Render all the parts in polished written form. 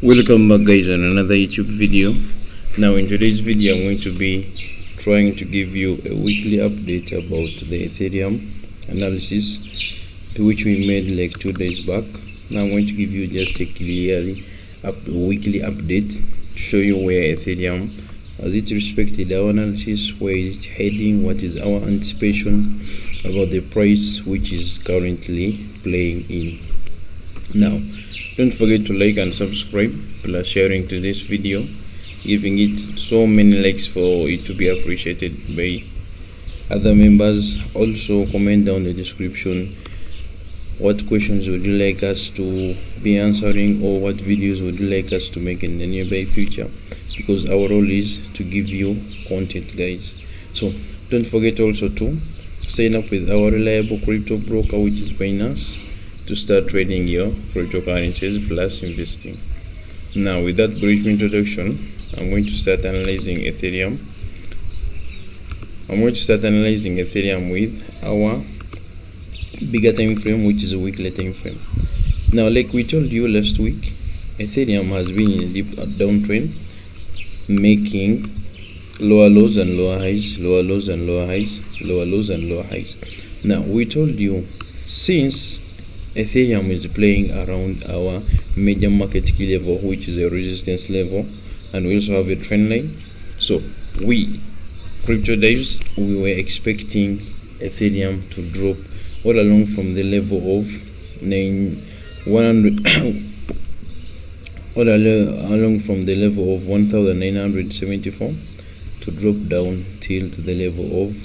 Welcome back guys on another YouTube video. Now in today's video I'm going to be trying to give you a weekly update about the Ethereum analysis which we made like 2 days back. Now I'm going to give you just a weekly update to show you where Ethereum has it respected our analysis, where is it heading, what is our anticipation about the price which is currently playing in. Now don't forget to like and subscribe, plus sharing to this video, giving it so many likes for it to be appreciated by other members. Also comment down the description what questions would you like us to be answering, or what videos would you like us to make in the nearby future, because our role is to give you content guys. So don't forget also to sign up with our reliable crypto broker, which is BINANCE, to start trading your cryptocurrencies plus investing. Now with that brief introduction, I'm going to start analyzing Ethereum. With our bigger time frame, which is a weekly time frame. Now like we told you last week, Ethereum has been in a deep downtrend, making lower lows and lower highs, lower lows and lower highs, lower lows and lower highs. Now we told you, since Ethereum is playing around our major market key level, which is a resistance level, and we also have a trend line. So we crypto devs, we were expecting Ethereum to drop all along from the level of 100 all along from the level of 1974 to drop down till to the level of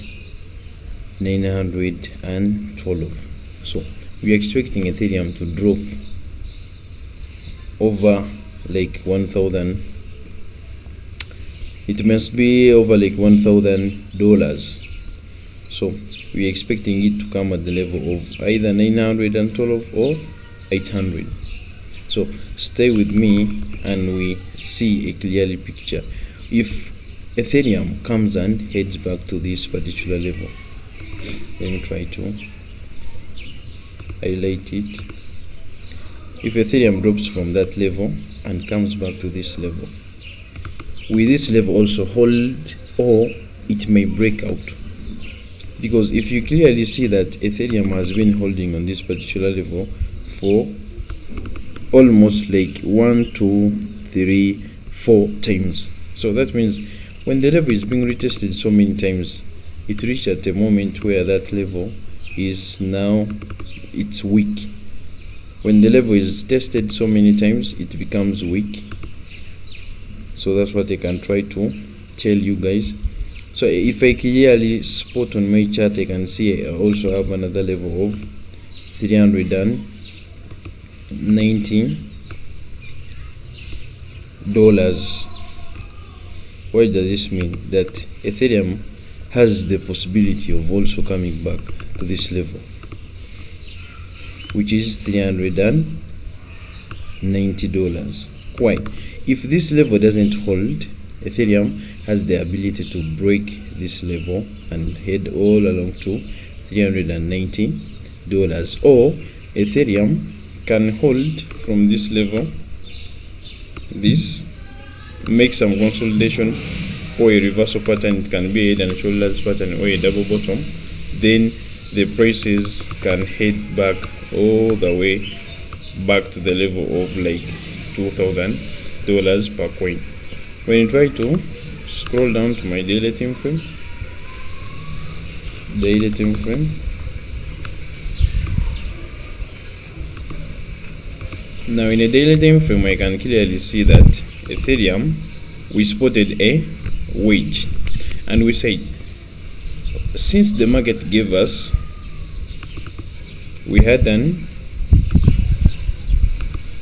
912. So we are expecting Ethereum to drop over like 1,000. It must be over like $1,000. So we are expecting it to come at the level of either 912 or 800. So stay with me and we see a clearly picture. If Ethereum comes and heads back to this particular level, let me try to highlight it. If Ethereum drops from that level and comes back to this level, will this level also hold, or it may break out? Because if you clearly see that Ethereum has been holding on this particular level for almost like 1, 2, 3, 4 times, so that means when the level is being retested so many times, it reached at a moment where that level is now it's weak. When the level is tested so many times, it becomes weak. So that's what I can try to tell you guys. So if I clearly spot on my chart, I can see I also have another level of $319. What does this mean? That Ethereum has the possibility of also coming back to this level, which is $390. Why? If this level doesn't hold, Ethereum has the ability to break this level and head all along to $390, or Ethereum can hold from this level, this, make some consolidation or a reversal pattern. It can be a head and shoulders pattern or a double bottom. Then the prices can head back all the way back to the level of like $2,000 per coin. When you try to scroll down to my daily time frame, now in a daily time frame, I can clearly see that Ethereum, we spotted a wedge, and we said, since the market gave us, we had an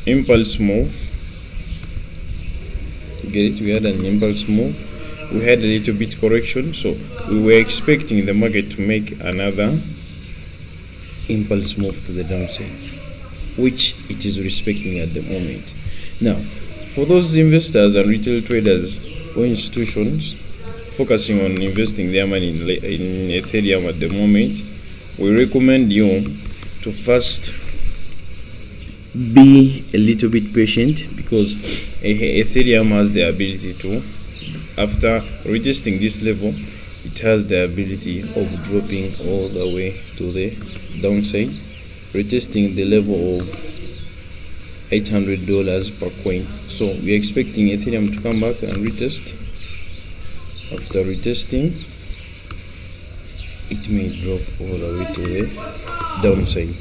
impulse move. We had an impulse move. We had a little bit correction, so we were expecting the market to make another impulse move to the downside, which it is respecting at the moment. Now, for those investors and retail traders or institutions focusing on investing their money in Ethereum at the moment, we recommend you to first be a little bit patient, because Ethereum has the ability to, after retesting this level, it has the ability of dropping all the way to the downside, retesting the level of $800 per coin. So we're expecting Ethereum to come back and retest. After retesting, it may drop all the way to the downside.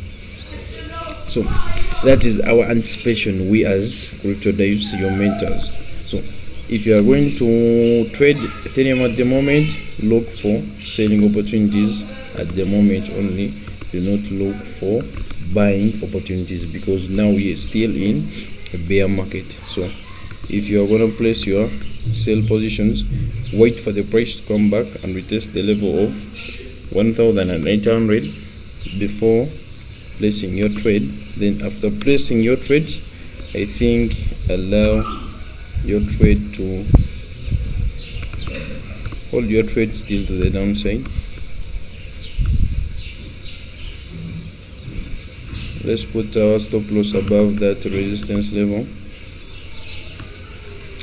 So that is our anticipation, we as crypto dives, your mentors. So if you are going to trade Ethereum at the moment, look for selling opportunities at the moment only. Do not look for buying opportunities, because now we are still in a bear market. So if you are going to place your sell positions, wait for the price to come back and retest the level of 1,800 before placing your trade. Then after placing your trades, I think allow your trade to hold your trade still to the downside. Let's put our stop loss above that resistance level.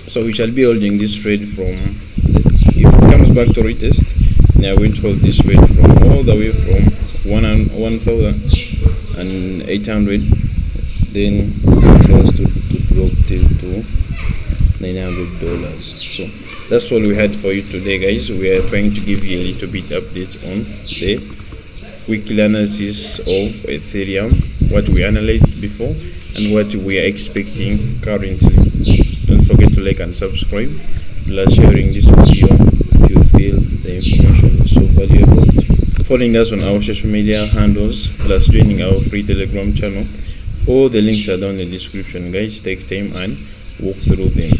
So we shall be holding this trade from, if it comes back to retest, now we're going to hold this trade from all the way from 1,800, then it has to drop till to $900. So that's all we had for you today, guys. We are trying to give you a little bit updates on the weekly analysis of Ethereum, what we analyzed before and what we are expecting currently. Don't forget to like and subscribe, plus sharing this video if you feel the information is so valuable, following us on our social media handles, plus joining our free Telegram channel. All the links are down in the description, guys. Take time and walk through them.